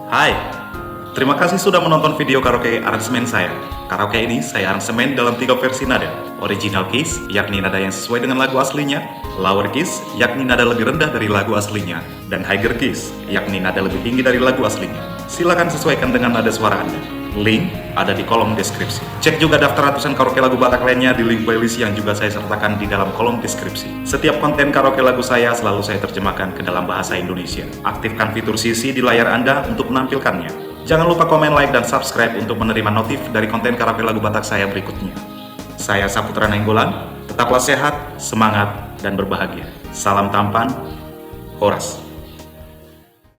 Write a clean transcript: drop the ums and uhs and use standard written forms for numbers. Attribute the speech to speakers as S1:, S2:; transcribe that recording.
S1: Hai, terima kasih sudah menonton video karaoke aransemen saya. Karaoke ini saya aransemen dalam 3 versi nada. Original keys, yakni nada yang sesuai dengan lagu aslinya. Lower keys, yakni nada lebih rendah dari lagu aslinya. Dan higher keys, yakni nada lebih tinggi dari lagu aslinya. Silakan sesuaikan dengan nada suara Anda. Link ada di kolom deskripsi. Cek juga daftar ratusan karaoke lagu Batak lainnya di link playlist yang juga saya sertakan di dalam kolom deskripsi. Setiap konten karaoke lagu saya selalu saya terjemahkan ke dalam bahasa Indonesia. Aktifkan fitur CC di layar Anda untuk menampilkannya. Jangan lupa komen, like, dan subscribe untuk menerima notif dari konten karaoke lagu Batak saya berikutnya. Saya Saputra Nainggolan, tetaplah sehat, semangat, dan berbahagia. Salam tampan, Horas.